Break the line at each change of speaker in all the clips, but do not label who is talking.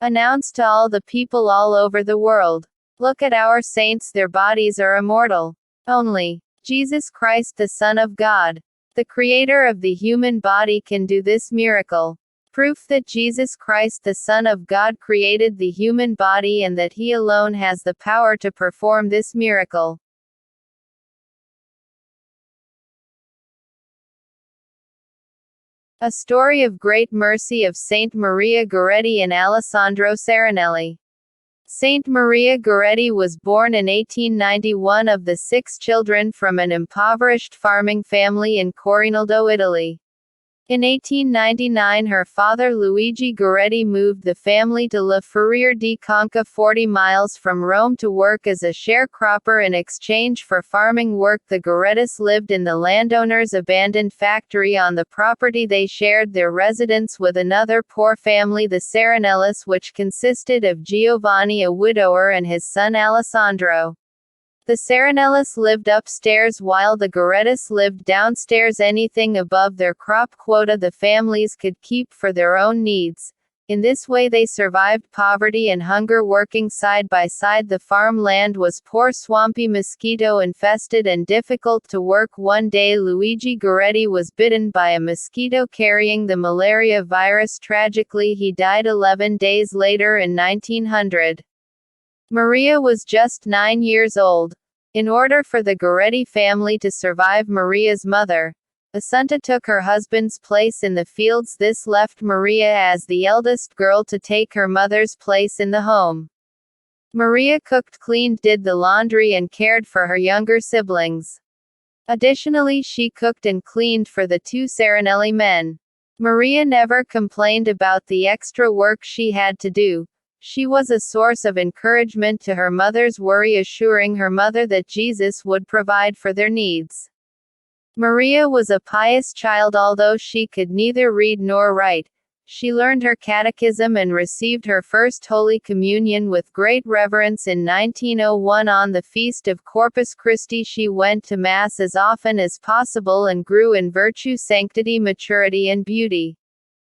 Announce to all the people all over the world. Look at our saints, their bodies are immortal. Only Jesus Christ, the Son of God, the creator of the human body, can do this miracle. Proof that Jesus Christ, the Son of God, created the human body and that he alone has the power to perform this miracle. A story of great mercy of Saint Maria Goretti and Alessandro Serenelli. Saint Maria Goretti was born in 1891 of the 6 children from an impoverished farming family in Corinaldo, Italy. In 1899 her father Luigi Goretti moved the family to La Ferriere di Conca 40 miles from Rome to work as a sharecropper in exchange for farming work. The Gorettis lived in the landowner's abandoned factory on the property. They shared their residence with another poor family, the Serenellis, which consisted of Giovanni, a widower, and his son Alessandro. The Serenellis lived upstairs while the Gorettis lived downstairs. Anything above their crop quota the families could keep for their own needs. In this way they survived poverty and hunger working side by side. The farmland was poor, swampy, mosquito-infested and difficult to work. One day Luigi Goretti was bitten by a mosquito carrying the malaria virus. Tragically he died 11 days later in 1900. Maria was just 9 years old. In order for the Goretti family to survive, Maria's mother, Assunta, took her husband's place in the fields. This left Maria as the eldest girl to take her mother's place in the home. Maria cooked, cleaned, did the laundry and cared for her younger siblings. Additionally, she cooked and cleaned for the 2 Serenelli men. Maria never complained about the extra work she had to do. She was a source of encouragement to her mother's worry, assuring her mother that Jesus would provide for their needs. Maria was a pious child. Although she could neither read nor write, she learned her catechism and received her first Holy Communion with great reverence in 1901 on the feast of Corpus Christi. She went to Mass as often as possible and grew in virtue, sanctity, maturity and beauty.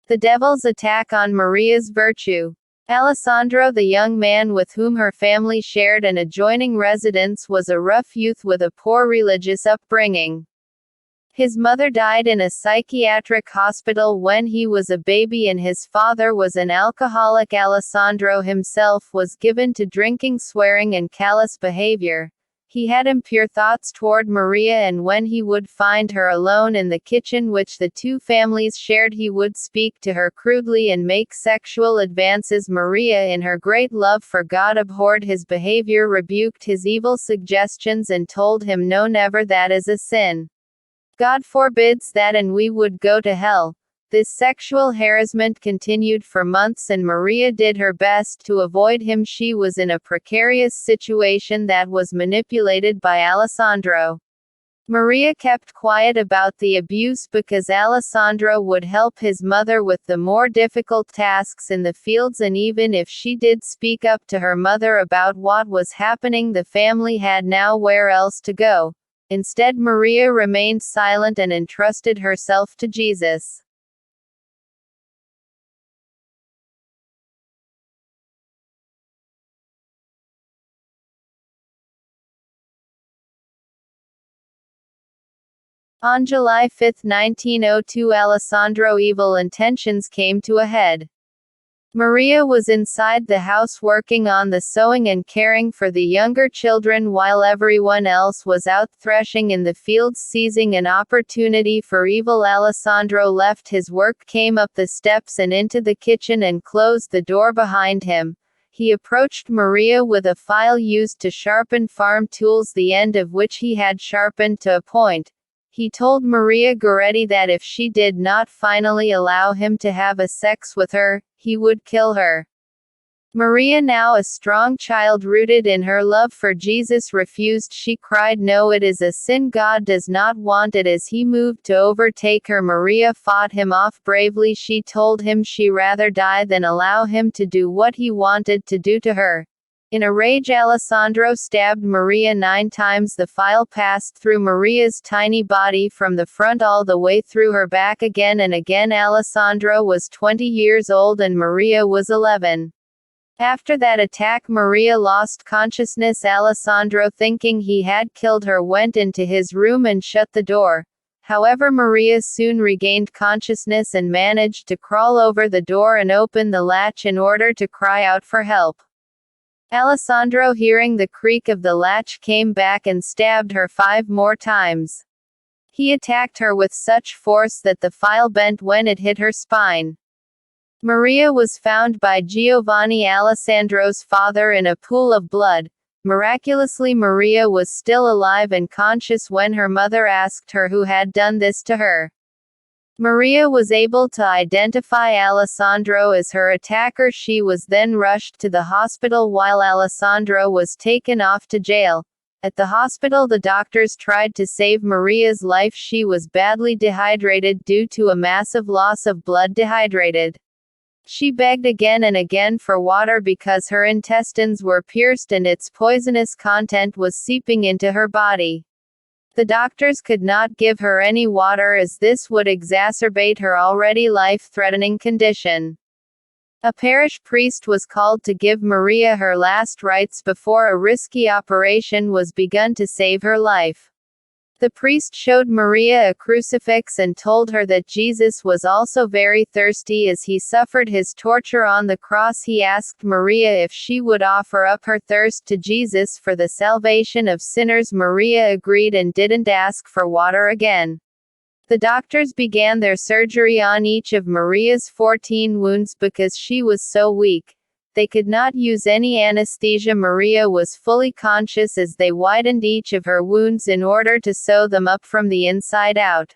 The devil's attack on Maria's virtue. Alessandro, the young man with whom her family shared an adjoining residence, was a rough youth with a poor religious upbringing. His mother died in a psychiatric hospital when he was a baby and his father was an alcoholic. Alessandro himself was given to drinking, swearing and callous behavior. He had impure thoughts toward Maria, and when he would find her alone in the kitchen which the 2 families shared, he would speak to her crudely and make sexual advances. Maria, in her great love for God, abhorred his behavior, rebuked his evil suggestions and told him, "No, never, that is a sin. God forbids that and we would go to hell." This sexual harassment continued for months and Maria did her best to avoid him. She was in a precarious situation that was manipulated by Alessandro. Maria kept quiet about the abuse because Alessandro would help his mother with the more difficult tasks in the fields, and even if she did speak up to her mother about what was happening, the family had nowhere else to go. Instead, Maria remained silent and entrusted herself to Jesus. On July 5, 1902, Alessandro's evil intentions came to a head. Maria was inside the house working on the sewing and caring for the younger children while everyone else was out threshing in the fields. Seizing an opportunity for evil, Alessandro left his work, came up the steps and into the kitchen and closed the door behind him. He approached Maria with a file used to sharpen farm tools, the end of which he had sharpened to a point. He told Maria Goretti that if she did not finally allow him to have a sex with her, he would kill her. Maria, now a strong child rooted in her love for Jesus, refused. She cried, "No, it is a sin. God does not want it." As he moved to overtake her, Maria fought him off bravely. She told him she rather die than allow him to do what he wanted to do to her. In a rage, Alessandro stabbed Maria 9 times. The file passed through Maria's tiny body from the front all the way through her back again and again. Alessandro was 20 years old and Maria was 11. After that attack, Maria lost consciousness. Alessandro, thinking he had killed her, went into his room and shut the door. However, Maria soon regained consciousness and managed to crawl over the door and open the latch in order to cry out for help. Alessandro, hearing the creak of the latch, came back and stabbed her 5 more times. He attacked her with such force that the file bent when it hit her spine. Maria was found by Giovanni, Alessandro's father, in a pool of blood. Miraculously, Maria was still alive and conscious when her mother asked her who had done this to her. Maria was able to identify Alessandro as her attacker. She was then rushed to the hospital while Alessandro was taken off to jail. At the hospital, the doctors tried to save Maria's life. She was badly dehydrated due to a massive loss of blood. Dehydrated. She begged again and again for water because her intestines were pierced and its poisonous content was seeping into her body. The doctors could not give her any water as this would exacerbate her already life-threatening condition. A parish priest was called to give Maria her last rites before a risky operation was begun to save her life. The priest showed Maria a crucifix and told her that Jesus was also very thirsty as he suffered his torture on the cross. He asked Maria if she would offer up her thirst to Jesus for the salvation of sinners. Maria agreed and didn't ask for water again. The doctors began their surgery on each of Maria's 14 wounds because she was so weak. They could not use any anesthesia. Maria was fully conscious as they widened each of her wounds in order to sew them up from the inside out.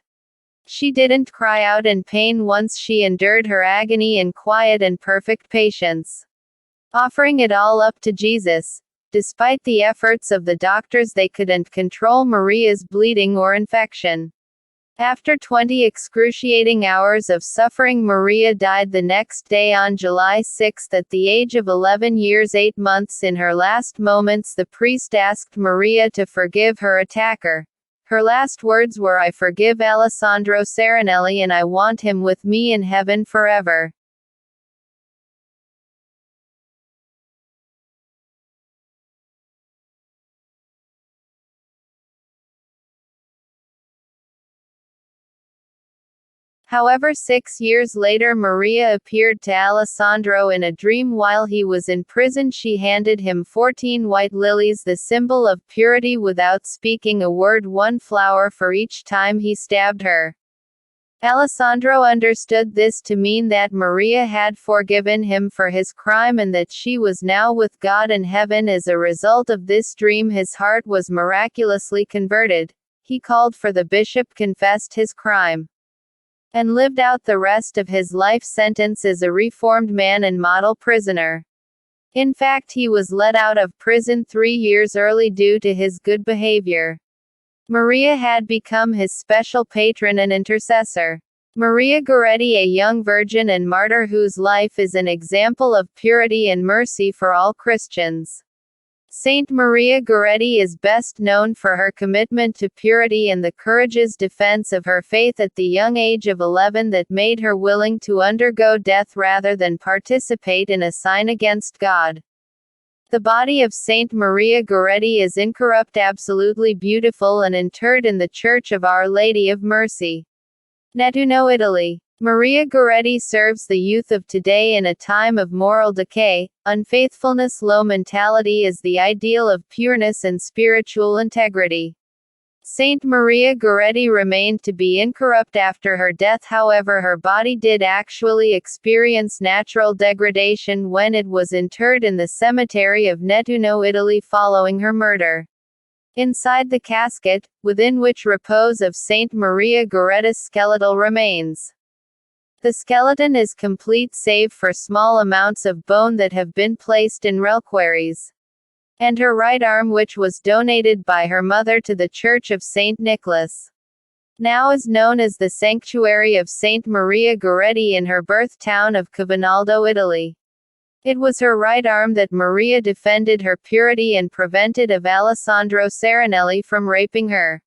She didn't cry out in pain once. She endured her agony in quiet and perfect patience, offering it all up to Jesus. Despite the efforts of the doctors, they couldn't control Maria's bleeding or infection. After 20 excruciating hours of suffering, Maria died the next day on July 6 at the age of 11 years 8 months. In her last moments, the priest asked Maria to forgive her attacker. Her last words were, "I forgive Alessandro Serenelli and I want him with me in heaven forever." However, 6 years later, Maria appeared to Alessandro in a dream while he was in prison. She handed him 14 white lilies, the symbol of purity, without speaking a word, 1 flower for each time he stabbed her. Alessandro understood this to mean that Maria had forgiven him for his crime and that she was now with God in heaven. As a result of this dream, his heart was miraculously converted. He called for the bishop, confessed his crime, and lived out the rest of his life sentence as a reformed man and model prisoner. In fact, he was let out of prison 3 years early due to his good behavior. Maria had become his special patron and intercessor. Maria Goretti, a young virgin and martyr whose life is an example of purity and mercy for all Christians. Saint Maria Goretti is best known for her commitment to purity and the courageous defense of her faith at the young age of 11 that made her willing to undergo death rather than participate in a sin against God. The body of Saint Maria Goretti is incorrupt, absolutely beautiful, and interred in the Church of Our Lady of Mercy, Nettuno, Italy. Maria Goretti serves the youth of today in a time of moral decay, unfaithfulness. Low mentality is the ideal of pureness and spiritual integrity. Saint Maria Goretti remained to be incorrupt after her death. However, her body did actually experience natural degradation when it was interred in the cemetery of Nettuno, Italy, following her murder. Inside the casket, within which repose of Saint Maria Goretti's skeletal remains. The skeleton is complete save for small amounts of bone that have been placed in reliquaries. And her right arm, which was donated by her mother to the Church of St. Nicholas, now is known as the Sanctuary of Saint Maria Goretti in her birth town of Cavinaldo, Italy. It was her right arm that Maria defended her purity and prevented of Alessandro Serenelli from raping her.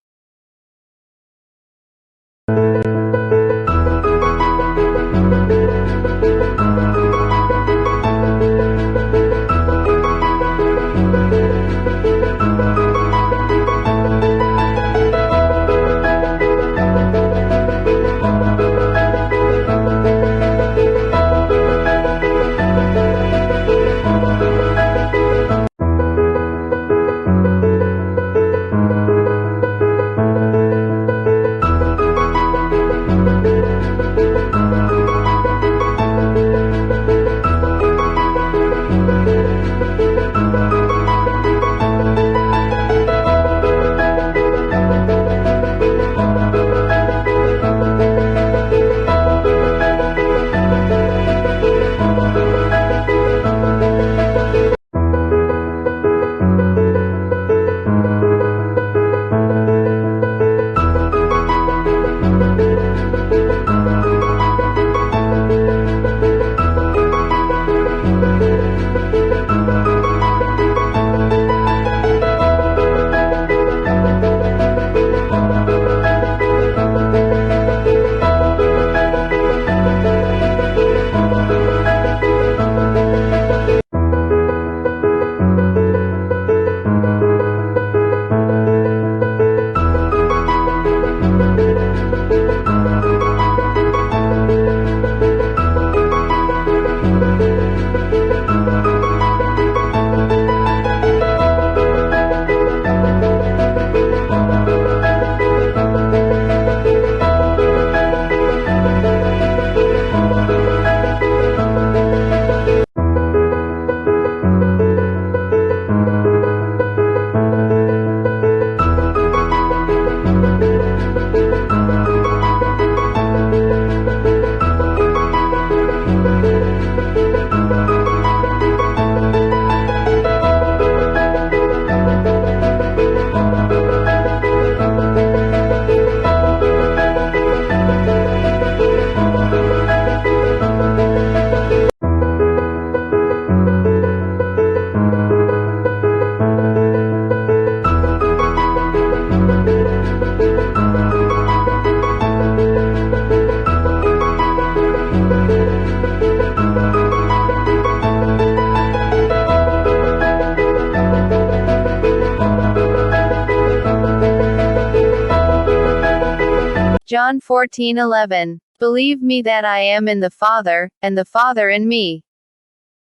John 14:11. Believe me that I am in the Father, and the Father in me.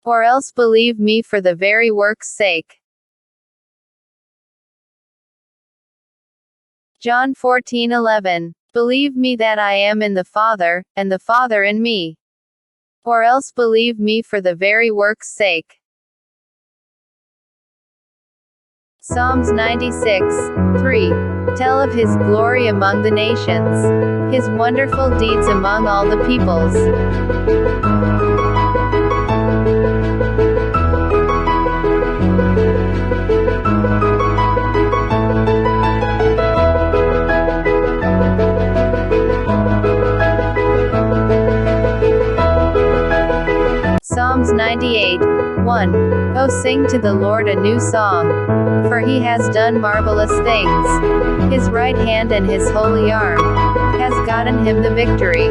Or else believe me for the very work's sake. John 14:11. Believe me that I am in the Father, and the Father in me. Or else believe me for the very work's sake. Psalms 96:3. Tell of his glory among the nations, his wonderful deeds among all the peoples. Psalms 98:1. Oh, sing to the Lord a new song, for he has done marvelous things. His right hand and his holy arm has gotten him the victory.